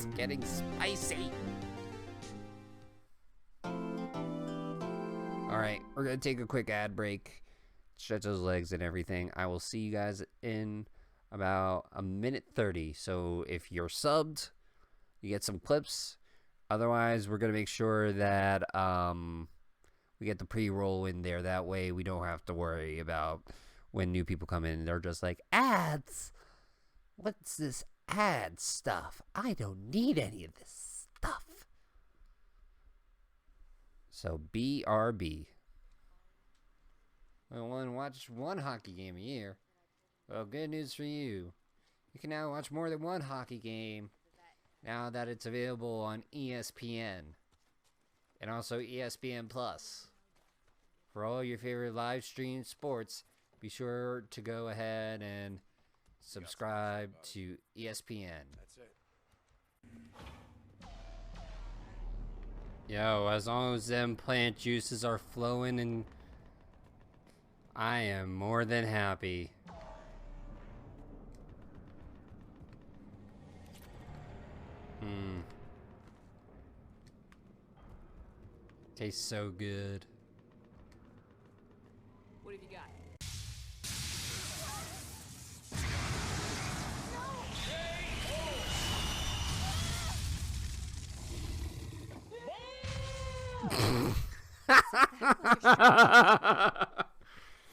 It's getting spicy. Alright, we're going to take a quick ad break. Stretch those legs and everything. I will see you guys in about a minute 30. So if you're subbed, you get some clips. Otherwise, we're going to make sure that we get the pre-roll in there. That way we don't have to worry about when new people come in. They're just like, ads? What's this ad stuff? I don't need any of this stuff. So BRB. We only watch one hockey game a year. Well, good news for you. You can now watch more than one hockey game now that it's available on ESPN. And also ESPN Plus. For all your favorite live stream sports, be sure to go ahead and subscribe to ESPN. That's it. Yo, as long as them plant juices are flowing, and I am more than happy. Tastes so good. What have you got?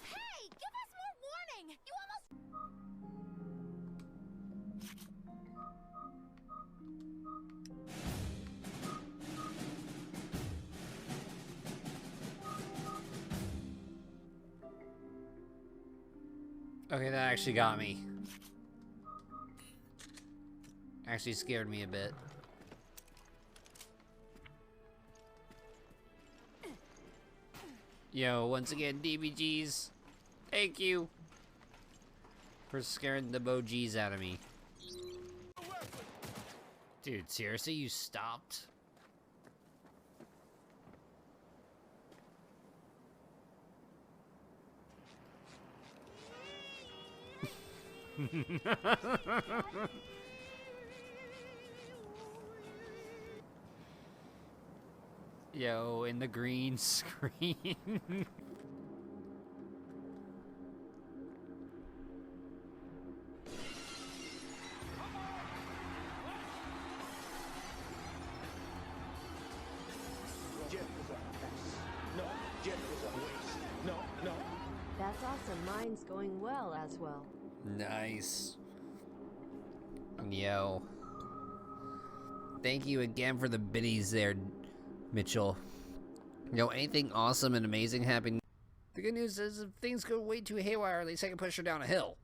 Hey, give us more warning! You almost... Okay, that actually got me. Actually scared me a bit. Yo, once again, DBGs, thank you for scaring the bogeys out of me. Dude, seriously, you stopped? Yo, in the green screen. Jeff is a mess. No, Jeff is a waste. No. That's awesome. Mine's going well as well. Nice. Yo. Thank you again for the biddies there, Mitchell. Yo, anything awesome and amazing happening? The good news is if things go way too haywire, at least I can push her down a hill.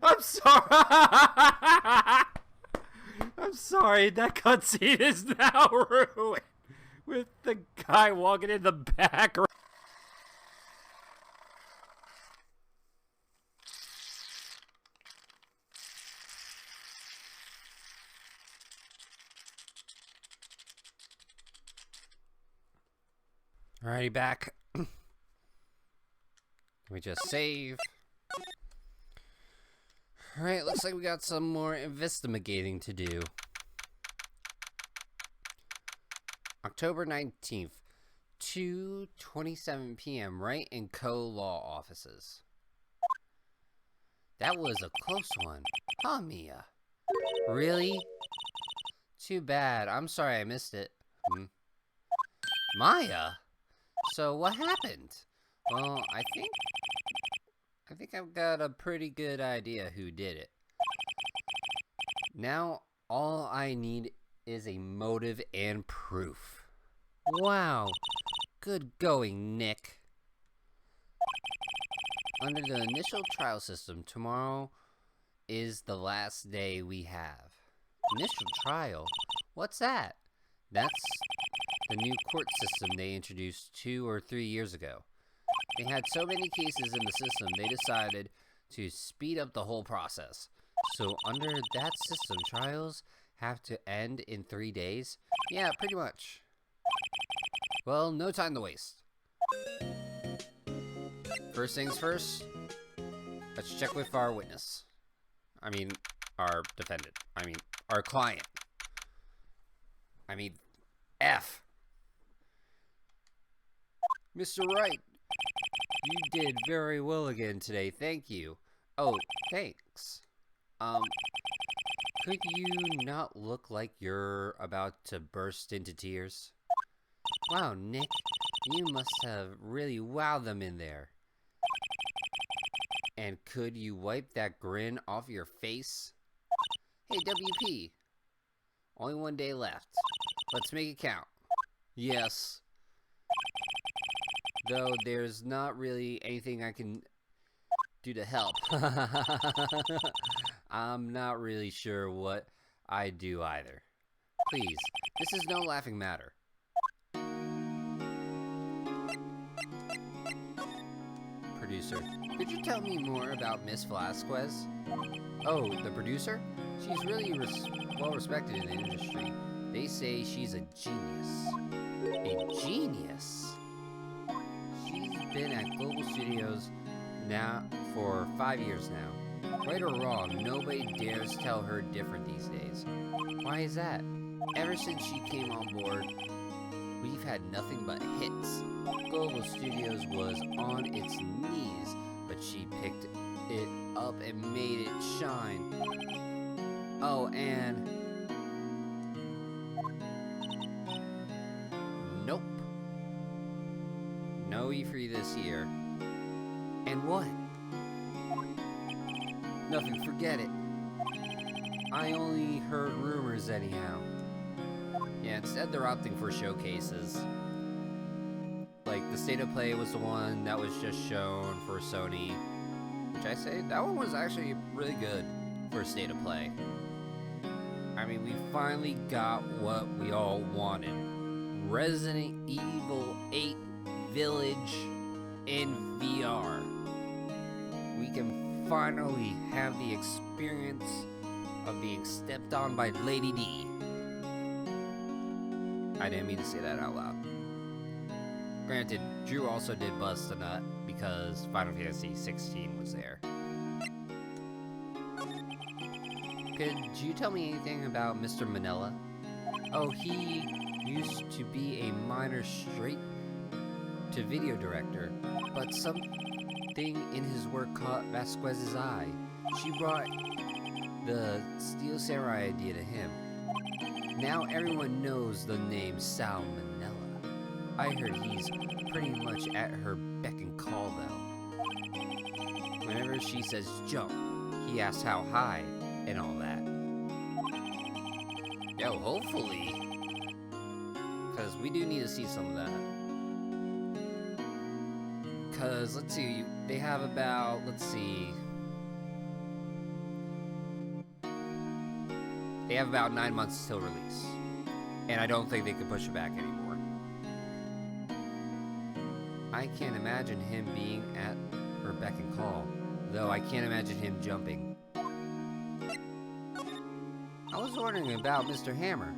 I'm sorry. I'm sorry. That cutscene is now ruined with the guy walking in the back. Alrighty, back. We just save. Alright, looks like we got some more investigating to do. October 19th, 2:27 p.m. Wright and Co. Law Offices. That was a close one, huh, Mia? Really? Too bad. I'm sorry I missed it. Maya? So what happened? Well, I think I've got a pretty good idea who did it. Now all I need is a motive and proof. Wow. Good going, Nick. Under the initial trial system, tomorrow is the last day we have. Initial trial? What's that? That's the new court system they introduced 2 or 3 years ago. They had so many cases in the system, they decided to speed up the whole process. So under that system, trials have to end in 3 days? Yeah, pretty much. Well, no time to waste. First things first, Let's check with our witness. I mean, our defendant. I mean, our client. I mean, F. Mr. Wright, you did very well again today. Thank you. Oh, thanks. Could you not look like you're about to burst into tears? Wow, Nick, you must have really wowed them in there. And could you wipe that grin off your face? Hey, WP. Only one day left. Let's make it count. Yes. Though there's not really anything I can do to help. I'm not really sure what I do either. Please, this is no laughing matter. Producer, could you tell me more about Miss Velasquez? Oh, the producer? She's really well respected in the industry. They say she's a genius. A genius? She's been at Global Studios now for 5 years now. Right or wrong, nobody dares tell her different these days. Why is that? Ever since she came on board, we've had nothing but hits. Global Studios was on its knees, but she picked it up and made it shine. Oh, and... nope. No E3 this year. And what? Nothing, forget it. I only heard rumors anyhow. Yeah, instead they're opting for showcases. Like, the State of Play was the one that was just shown for Sony. Which I say, that one was actually really good for State of Play. I mean, we finally got what we all wanted. Resident Evil 8 Village in VR. We can finally have the experience of being stepped on by Lady D. I didn't mean to say that out loud. Granted, Drew also did bust a nut because Final Fantasy 16 was there. Could you tell me anything about Mr. Manila? Oh, he used to be a minor straight-to-video director, but something in his work caught Vasquez's eye. She brought the Steel Samurai idea to him. Now everyone knows the name Sal Manila. I heard he's pretty much at her beck and call, though. Whenever she says jump, he asks how high and all that. Yo, hopefully. Because we do need to see some of that. Because, let's see, they have about, they have about 9 months till release. And I don't think they can push it back anymore. I can't imagine him being at her beck and call, though I can't imagine him jumping. I was wondering about Mr. Hammer.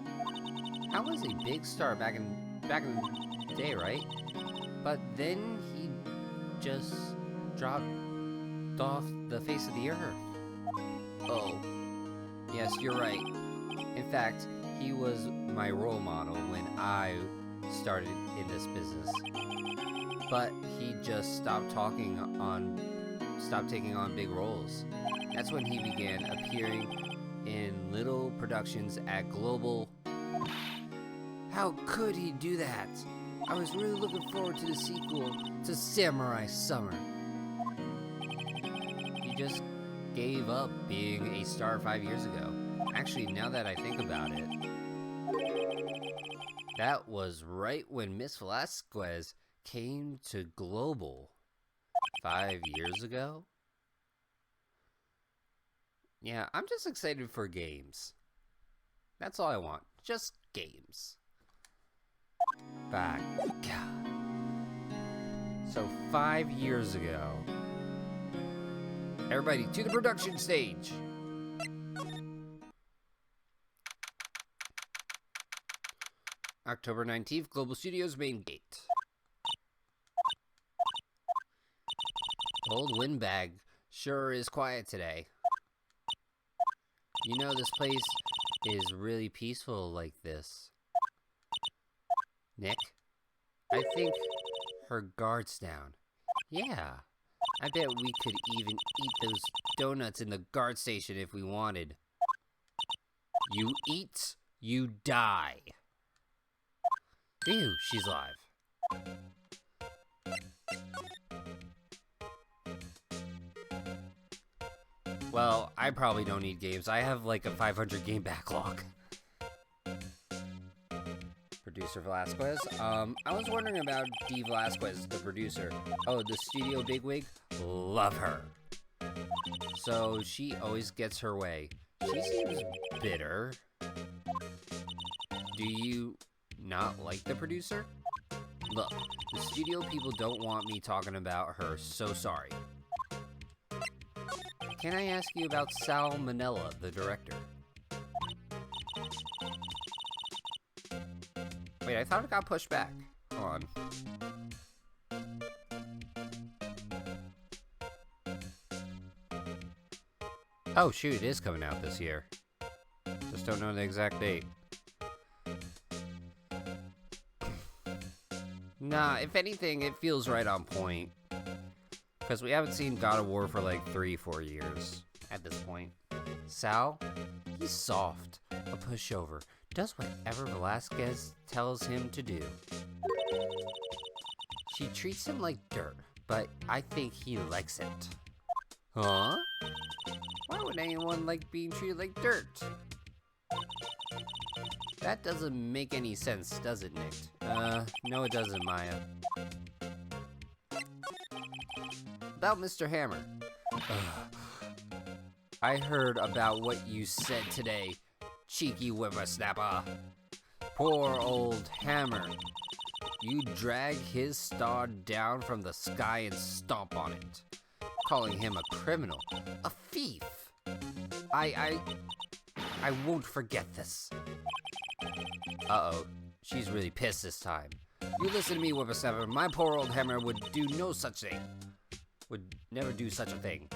How was a big star back in the day, right? But then he just dropped off the face of the earth. Oh, yes, you're right. In fact, he was my role model when I started in this business. But he just stopped taking on big roles. That's when he began appearing in little productions at Global. How could he do that? I was really looking forward to the sequel to Samurai Summer. He just gave up being a star 5 years ago. Actually, now that I think about it, that was right when Miss Velasquez came to Global 5 years ago. Yeah, I'm just excited for games. That's all I want. Just games. Back. God. So 5 years ago. Everybody to the production stage. October 19th, Global Studios main gate. Old windbag Sure is quiet today. You know, this place is really peaceful like this. Nick? I think her guard's down. Yeah. I bet we could even eat those donuts in the guard station if we wanted. You eat, you die. Phew, she's alive. Well, I probably don't need games. I have like a 500 game backlog. Producer Velasquez. I was wondering about Dee Velasquez, the producer. Oh, the studio bigwig? Love her. So she always gets her way. She seems bitter. Do you not like the producer? Look, the studio people don't want me talking about her, so sorry. Can I ask you about Sal Manella, the director? Wait, I thought it got pushed back. Hold on. Oh shoot, it is coming out this year. Just don't know the exact date. Nah, if anything, it feels right on point. Because we haven't seen God of War for like 3-4 years at this point. Sal, he's soft, a pushover, does whatever Velasquez tells him to do. She treats him like dirt, but I think he likes it. Huh? Why would anyone like being treated like dirt? That doesn't make any sense, does it, Nick? No it doesn't, Maya. About Mr. Hammer. I heard about what you said today, cheeky whippersnapper. Poor old Hammer. You drag his star down from the sky and stomp on it, calling him a criminal, a thief. I won't forget this. Uh-oh, she's really pissed this time. You listen to me, whippersnapper. My poor old Hammer would do no such thing. Would never do such a thing.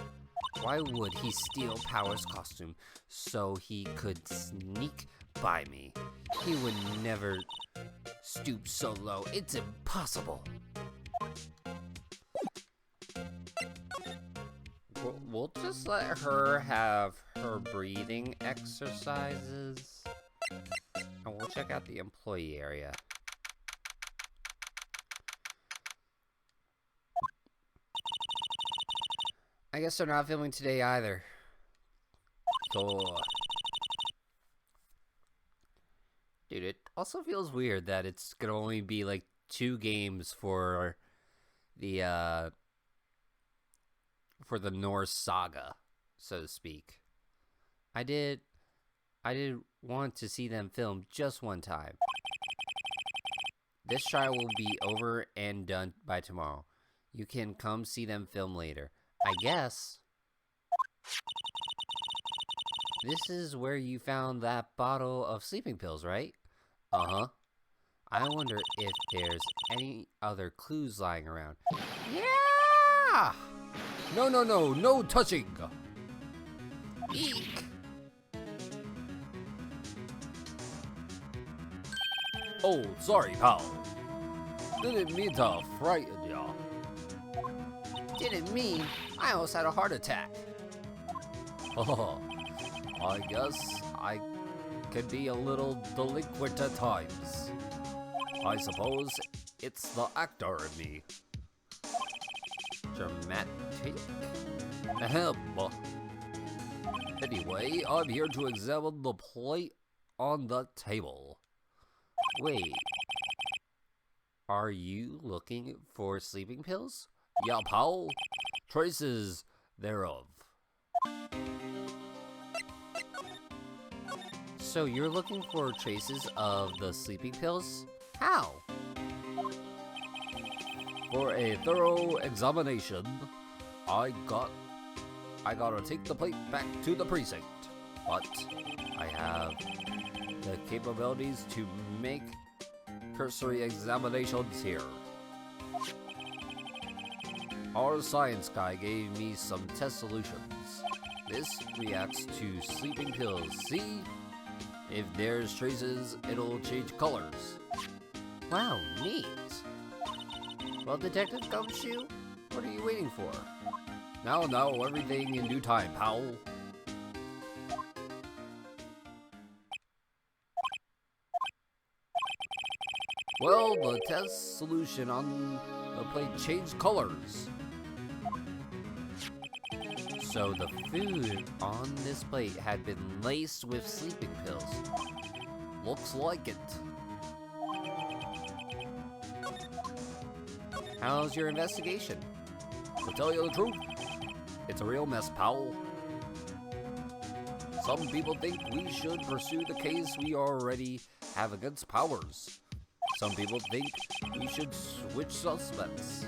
Why would he steal Power's costume so he could sneak by me? He would never stoop so low. It's impossible. We'll just let her have her breathing exercises. And we'll check out the employee area. I guess they're not filming today either. Cool. Dude, it also feels weird that it's gonna only be like 2 games for the Norse saga, so to speak. I did want to see them film just one time. This trial will be over and done by tomorrow. You can come see them film later. I guess. This is where you found that bottle of sleeping pills, right? Uh-huh. I wonder if there's any other clues lying around. Yeah! No touching! Eek! Oh, sorry, pal. Didn't mean to frighten ya. Didn't mean I almost had a heart attack. Oh, I guess I could be a little delinquent at times. I suppose it's the actor in me. Dramatic? Ahem. Anyway, I'm here to examine the plate on the table. Wait. Are you looking for sleeping pills? Yeah, pal. Traces thereof. So you're looking for traces of the sleeping pills? How? For a thorough examination, I gotta take the plate back to the precinct. But I have the capabilities to make cursory examinations here. Our science guy gave me some test solutions. This reacts to sleeping pills. See? If there's traces, it'll change colors. Wow, neat. Well, Detective Gumshoe, what are you waiting for? Now, everything in due time, pal. Well, the test solution on the plate changed colors. So the food on this plate had been laced with sleeping pills. Looks like it. How's your investigation? To tell you the truth, it's a real mess, pal. Some people think we should pursue the case we already have against Powers. Some people think we should switch suspects.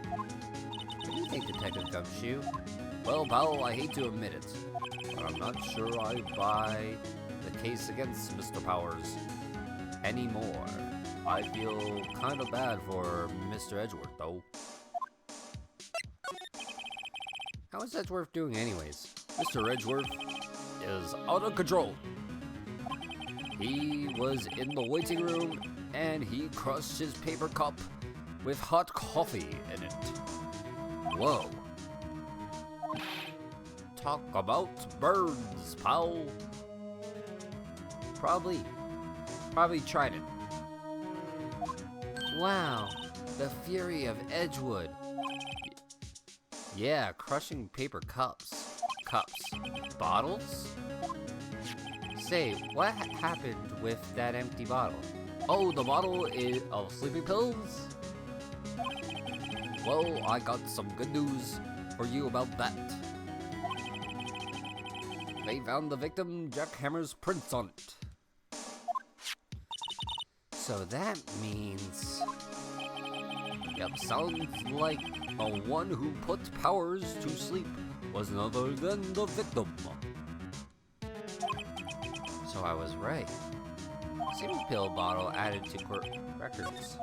What do you think, Detective Gumshoe? Well, pal, I hate to admit it, but I'm not sure I buy the case against Mr. Powers anymore. I feel kind of bad for Mr. Edgeworth, though. How is Edgeworth doing anyways? Mr. Edgeworth is out of control. He was in the waiting room and he crushed his paper cup with hot coffee in it. Whoa. Talk about birds, pal. Probably tried it. Wow, the fury of Edgewood. Yeah, crushing paper cups. Bottles? Say, what happened with that empty bottle? Oh, the bottle is of sleeping pills? Well, I got some good news for you about that. They found the victim, Jack Hammer's prints on it. So that means... Yep, sounds like the one who put Powers to sleep was none other than the victim. So I was right. Sleeping pill bottle added to court records.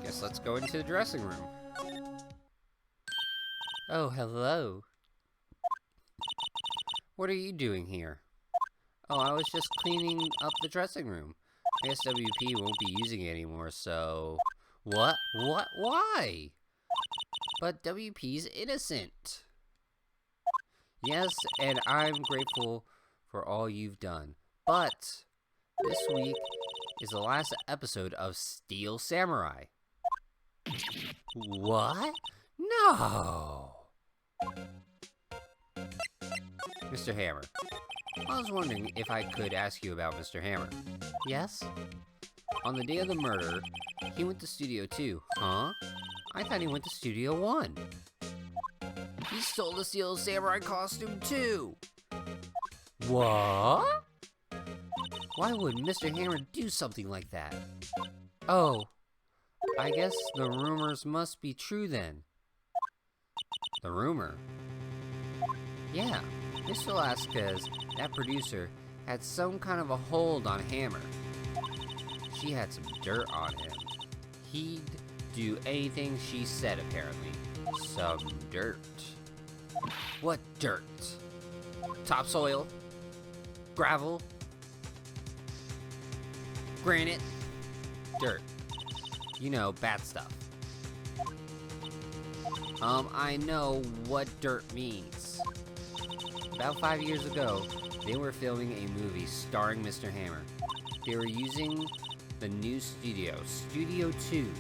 Guess let's go into the dressing room. Oh, hello. What are you doing here? Oh, I was just cleaning up the dressing room. I guess WP won't be using it anymore, so... What? Why? But WP's innocent. Yes, and I'm grateful for all you've done. But this week is the last episode of Steel Samurai. What? No! Mr. Hammer. I was wondering if I could ask you about Mr. Hammer. Yes? On the day of the murder, he went to Studio 2. Huh? I thought he went to Studio 1. He stole the Steel Samurai costume too! What? Why would Mr. Hammer do something like that? Oh, I guess the rumors must be true then. The rumor? Yeah, Miss Velasquez, that producer, had some kind of a hold on Hammer. She had some dirt on him. He'd do anything she said, apparently. Some dirt. What dirt? Topsoil? Gravel? Granite? Dirt. You know, bad stuff. I know what dirt means. About 5 years ago, they were filming a movie starring Mr. Hammer. They were using the new studio, Studio 2.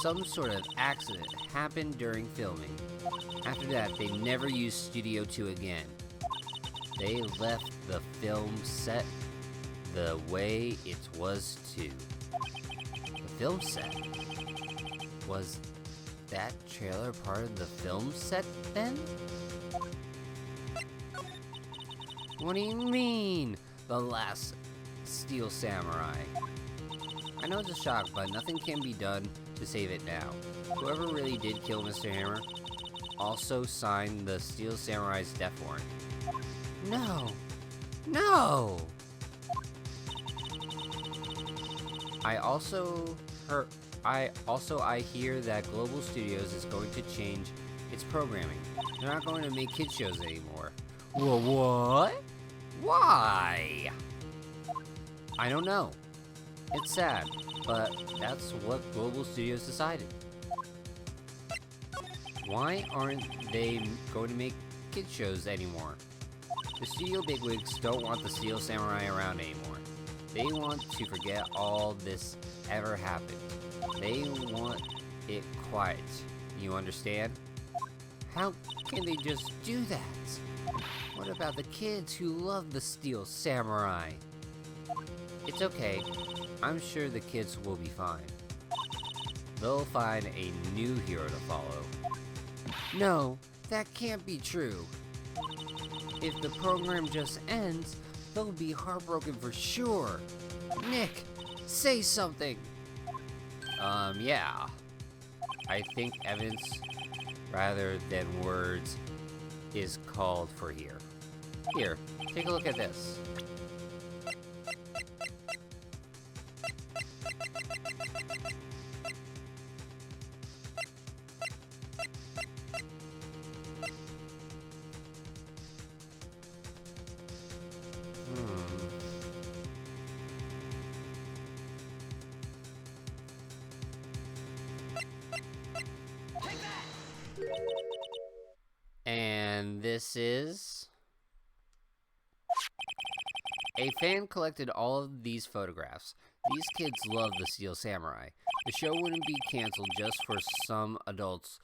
Some sort of accident happened during filming. After that, they never used Studio 2 again. They left the film set the way it was too. The film set? Was that trailer part of the film set then? What do you mean, the last Steel Samurai? I know it's a shock, but nothing can be done to save it now. Whoever really did kill Mr. Hammer also signed the Steel Samurai's death warrant. No! No! I hear that Global Studios is going to change its programming. They're not going to make kids shows anymore. Well, what? Why? I don't know. It's sad, but that's what Global Studios decided. Why aren't they going to make kids shows anymore? The studio bigwigs don't want the Steel Samurai around anymore. They want to forget all this ever happened. They want it quiet. You understand? How can they just do that? What about the kids who love the Steel Samurai? It's okay. I'm sure the kids will be fine. They'll find a new hero to follow. No, that can't be true. If the program just ends, they'll be heartbroken for sure. Nick, say something. Yeah. I think evidence rather than words is called for here. Here, take a look at this. And this is... A fan collected all of these photographs. These kids love the Steel Samurai. The show wouldn't be canceled just so some adults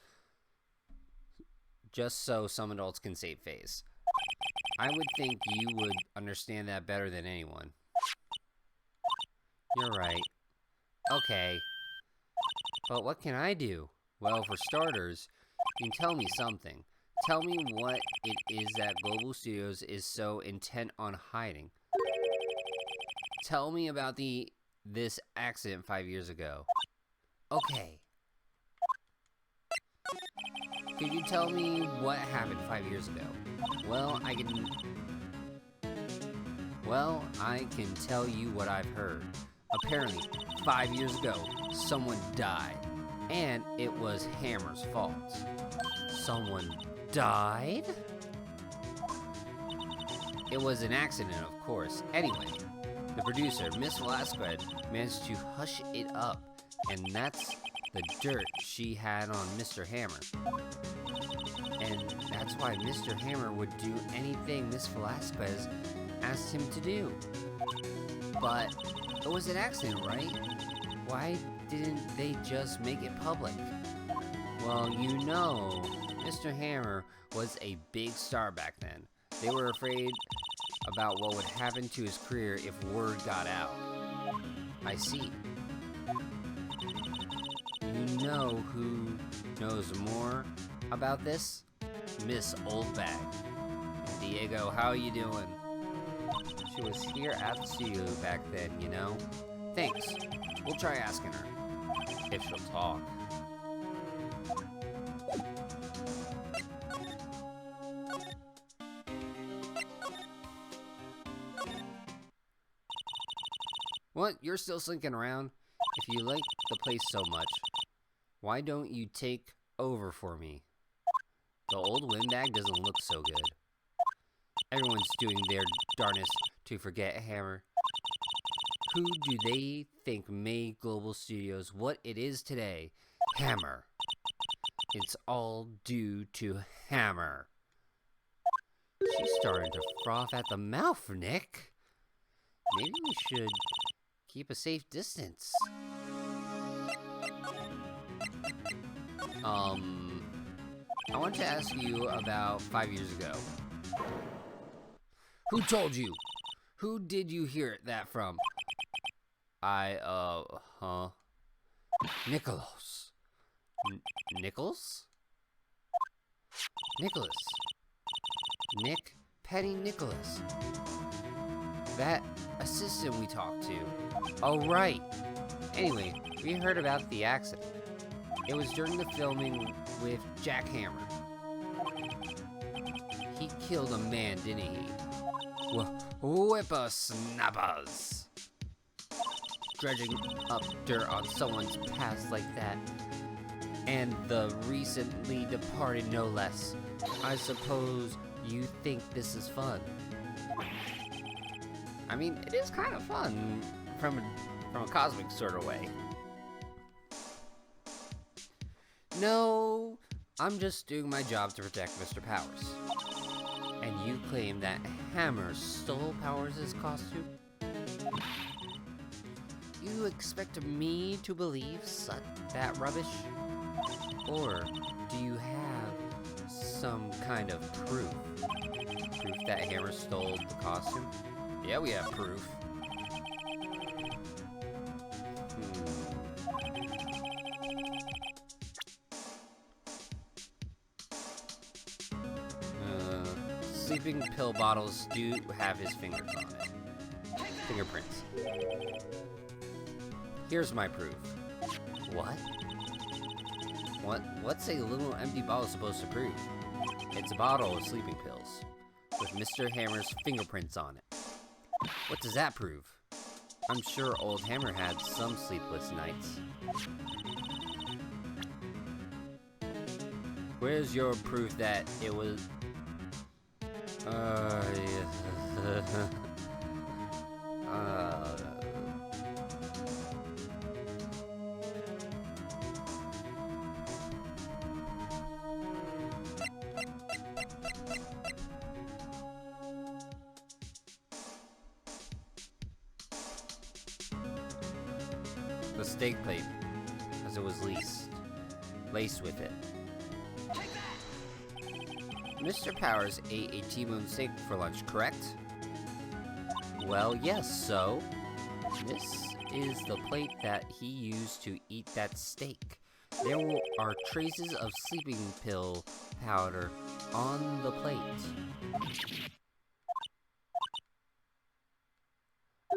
can save face. I would think you would understand that better than anyone. You're right. Okay. But what can I do? Well, for starters, you can tell me something. Tell me what it is that Global Studios is so intent on hiding. Tell me about this accident 5 years ago. Okay. Could you tell me what happened 5 years ago? Well, I can tell you what I've heard. Apparently, 5 years ago, someone died. And it was Hammer's fault. Someone died? It was an accident, of course. Anyway, the producer, Miss Velasquez, managed to hush it up, and that's the dirt she had on Mr. Hammer. And that's why Mr. Hammer would do anything Miss Velasquez asked him to do. But it was an accident, right? Why didn't they just make it public? Well, you know, Mr. Hammer was a big star back then. They were afraid about what would happen to his career if word got out. I see. You know who knows more about this? Miss Oldbag. Diego, how you doing? She was here at the studio back then, you know? Thanks. We'll try asking her. If she'll talk. What? You're still slinking around? If you like the place so much, why don't you take over for me? The old windbag doesn't look so good. Everyone's doing their darnest to forget Hammer. Who do they think made Global Studios what it is today? Hammer. It's all due to Hammer. She's starting to froth at the mouth, Nick. Maybe we should keep a safe distance. I want to ask you about 5 years ago. Who told you? Who did you hear that from? Nicholas. Nicholas? Nicholas. Nick Petty Nicholas. That assistant we talked to. Oh, right. Anyway, we heard about the accident. It was during the filming with Jack Hammer. He killed a man, didn't he? Whippersnappers. dredging up dirt on someone's past like that. And the recently departed no less. I suppose you think this is fun. I mean, it is kind of fun from a cosmic sort of way. No, I'm just doing my job to protect Mr. Powers. And you claim that Hammer stole Powers' costume? You expect me to believe that rubbish? Or do you have some kind of proof? Proof that Hammer stole the costume? Yeah, we have proof. Sleeping pill bottles do have his fingers on it. Fingerprints. Here's my proof. What? What's a little empty bottle supposed to prove? It's a bottle of sleeping pills with Mr. Hammer's fingerprints on it. What does that prove? I'm sure old Hammer had some sleepless nights. Where's your proof that it was... the steak plate, as it was laced with it. Mr. Powers ate a T-bone steak for lunch, correct? Well, yes, so this is the plate that he used to eat that steak. There are traces of sleeping pill powder on the plate.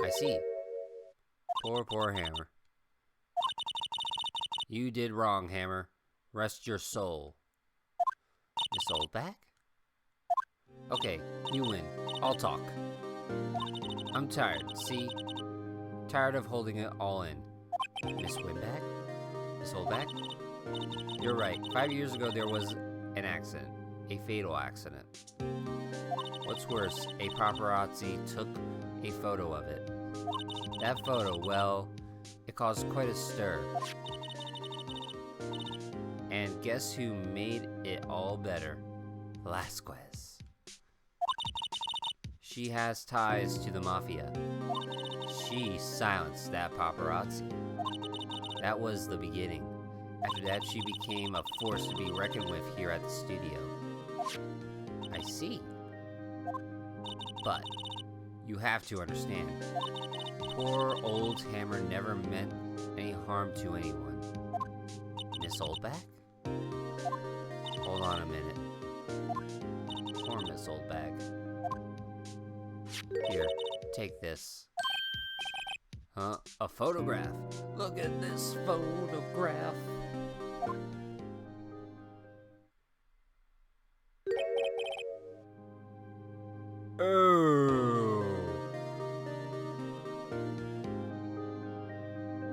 I see. Poor Hammer. You did wrong, Hammer. Rest your soul. Miss Oldback? Okay, you win. I'll talk. I'm tired, see? Tired of holding it all in. Miss Winback? Miss Oldback? You're right. 5 years ago there was an accident. A fatal accident. What's worse, a paparazzi took a photo of it. That photo, well, it caused quite a stir. And guess who made it all better? Velasquez. She has ties to the mafia. She silenced that paparazzi. That was the beginning. After that, she became a force to be reckoned with here at the studio. I see. But you have to understand, poor old Hammer never meant any harm to anyone. Miss Oldback? Hold on a minute. Poor Miss Oldback. Here, take this. Huh? A photograph? Look at this photograph. Oh.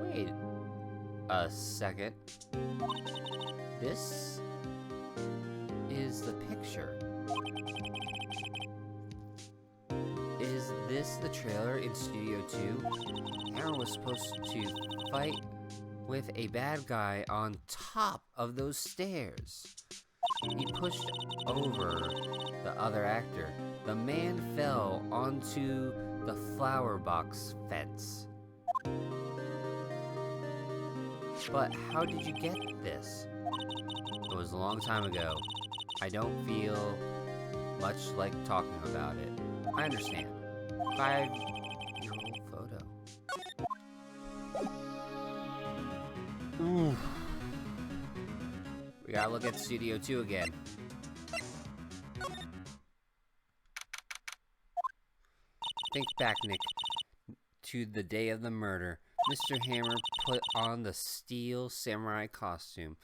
Wait a second. This is the picture. Is this the trailer in Studio 2? Hammer was supposed to fight with a bad guy on top of those stairs. He pushed over the other actor. The man fell onto the flower box fence. But how did you get this? It was a long time ago. I don't feel much like talking about it. I understand. 5-year-old photo. Ooh. We gotta look at Studio 2 again. Think back, Nick, to the day of the murder. Mr. Hammer put on the steel samurai costume.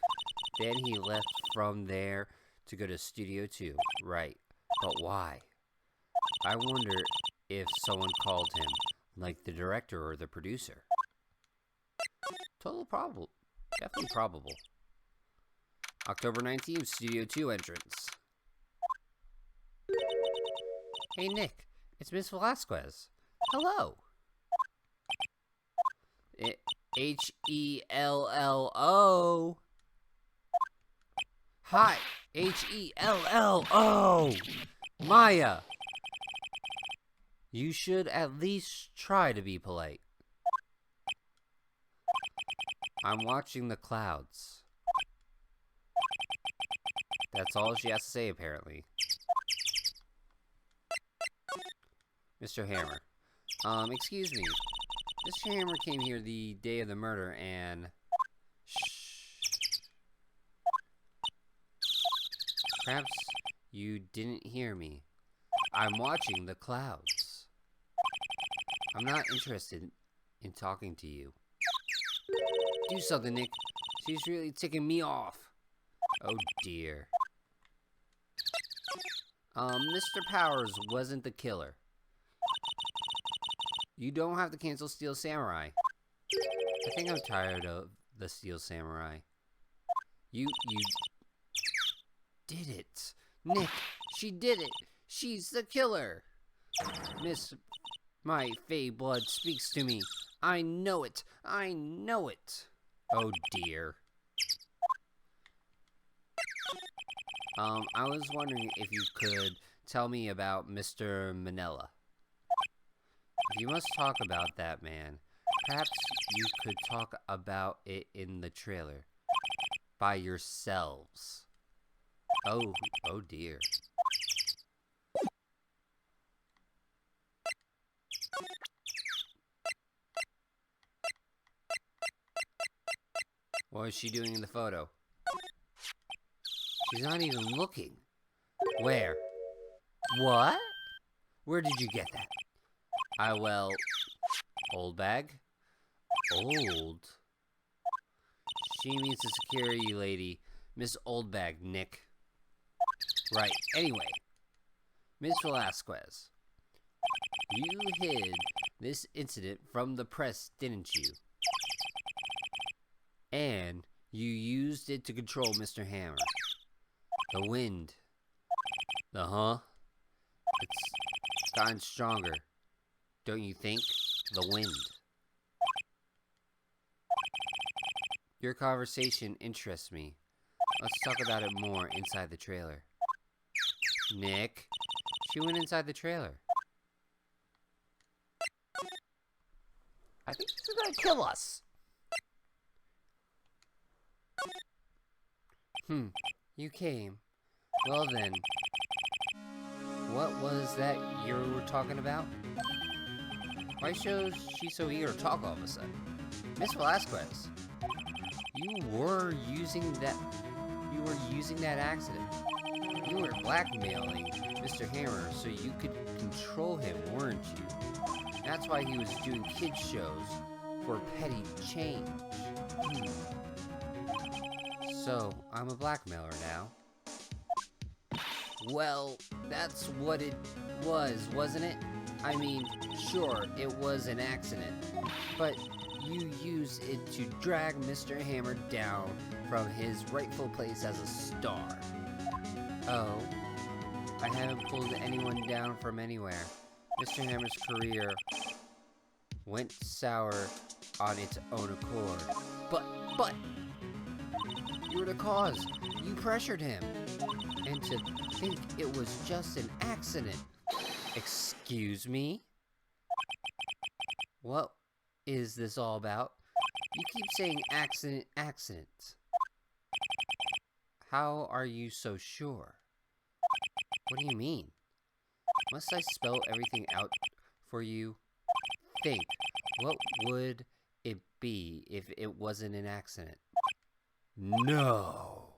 Then he left from there to go to Studio 2. Right. But why? I wonder if someone called him, like the director or the producer. Total probable. Definitely probable. October 19th, Studio 2 entrance. Hey, Nick. It's Miss Velasquez. Hello. Hello. Hi. Hello. Maya. You should at least try to be polite. I'm watching the clouds. That's all she has to say, apparently. Mr. Hammer. Excuse me. Mr. Hammer came here the day of the murder and... Shh. Perhaps you didn't hear me. I'm watching the clouds. I'm not interested in talking to you. Do something, Nick. She's really ticking me off. Oh dear. Mr. Powers wasn't the killer. You don't have to cancel Steel Samurai. I think I'm tired of the Steel Samurai. You did it. Nick, she did it. She's the killer. Miss, my fey blood speaks to me. I know it. Oh dear. I was wondering if you could tell me about Mr. Manila. If you must talk about that man, perhaps you could talk about it in the trailer. By yourselves. Oh dear. What is she doing in the photo? She's not even looking. Where? What? Where did you get that? Well, old bag? Old? She means the security lady, Miss Oldbag, Nick. Right, anyway. Miss Velasquez. You hid this incident from the press, didn't you? And you used it to control Mr. Hammer. The wind. It's gotten stronger. Don't you think? The wind. Your conversation interests me. Let's talk about it more inside the trailer. Nick, she went inside the trailer. I think she's gonna kill us. You came. Well then, what was that you were talking about? Why is she so eager to talk all of a sudden? Miss Velasquez, you were using that accident. You were blackmailing Mr. Hammer so you could control him, weren't you? That's why he was doing kids shows for petty change. So, I'm a blackmailer now. Well, that's what it was, wasn't it? I mean, sure, it was an accident, but you used it to drag Mr. Hammer down from his rightful place as a star. Oh, I haven't pulled anyone down from anywhere. Mr. Hammer's career went sour on its own accord. But, you were the cause. You pressured him. And to think it was just an accident. Excuse me? What is this all about? You keep saying accident. How are you so sure? What do you mean? Must I spell everything out for you? Think, what would it be if it wasn't an accident? No.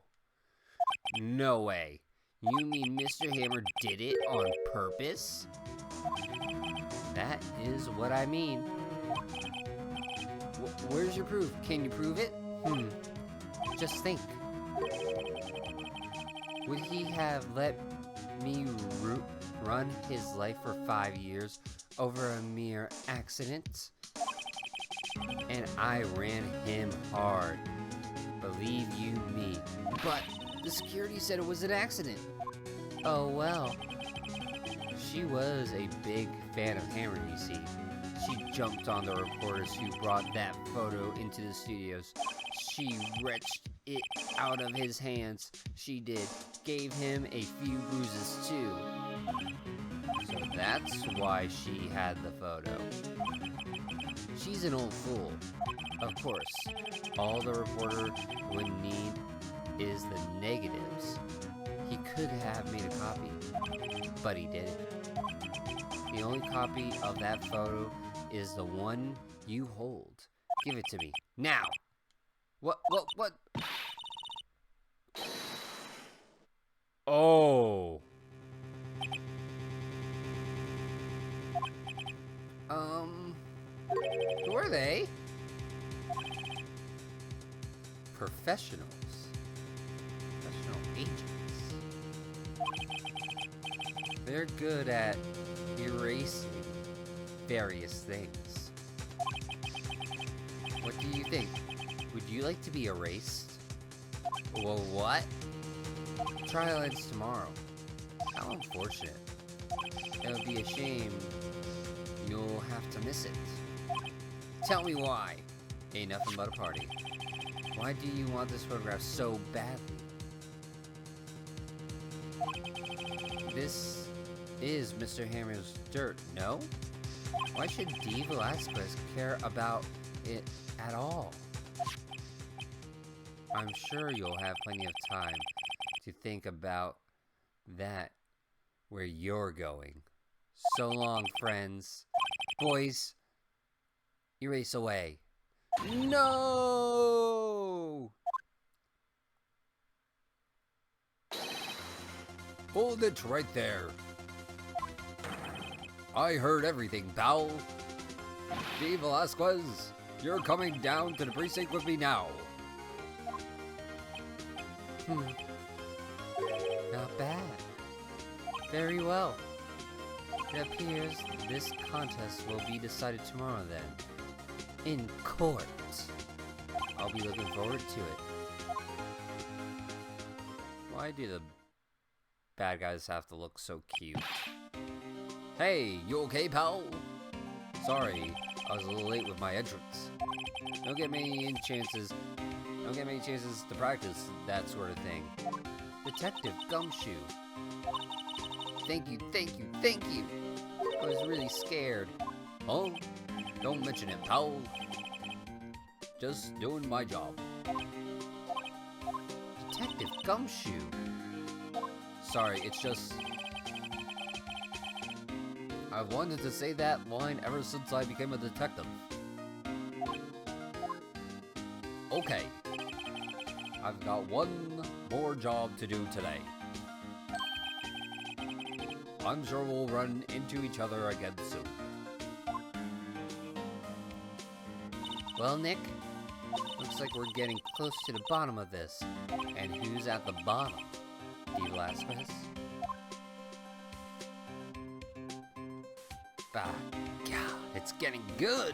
No way. You mean Mr. Hammer did it on purpose? That is what I mean. Where's your proof? Can you prove it? Just think. Would he have let me run his life for 5 years over a mere accident? and I ran him hard. Believe you me. But the security said it was an accident. Oh well. She was a big fan of Hammer, you see. She jumped on the reporters who brought that photo into the studios. She wrenched it out of his hands. She did. Gave him a few bruises too. So that's why she had the photo. She's an old fool. Of course, all the reporter would need is the negatives. He could have made a copy, but he didn't. The only copy of that photo is the one you hold. Give it to me, now! What? Oh! Who are they? Professionals. Professional agents. They're good at erasing various things. What do you think? Would you like to be erased? Well, what? Trial ends tomorrow. How unfortunate. It would be a shame. You'll have to miss it. Tell me why. Ain't nothing but a party. Why do you want this photograph so badly? This is Mr. Hammer's dirt, no? Why should D. Velasquez care about it at all? I'm sure you'll have plenty of time to think about that where you're going. So long, friends. Boys, erase away. No! Hold it right there. I heard everything, pal. D. Velasquez, you're coming down to the precinct with me now. Not bad. Very well. It appears this contest will be decided tomorrow then. In court. I'll be looking forward to it. Why do the bad guys have to look so cute? Hey, you okay, pal? Sorry, I was a little late with my entrance. Don't get many chances to practice that sort of thing. Detective Gumshoe. Thank you. I was really scared. Oh, don't mention it, pal. Just doing my job. Detective Gumshoe. Sorry, it's just... I've wanted to say that line ever since I became a detective. Okay. I've got one more job to do today. I'm sure we'll run into each other again soon. Well, Nick, looks like we're getting close to the bottom of this. And who's at the bottom? D. Velasquez? Bah, God, it's getting good!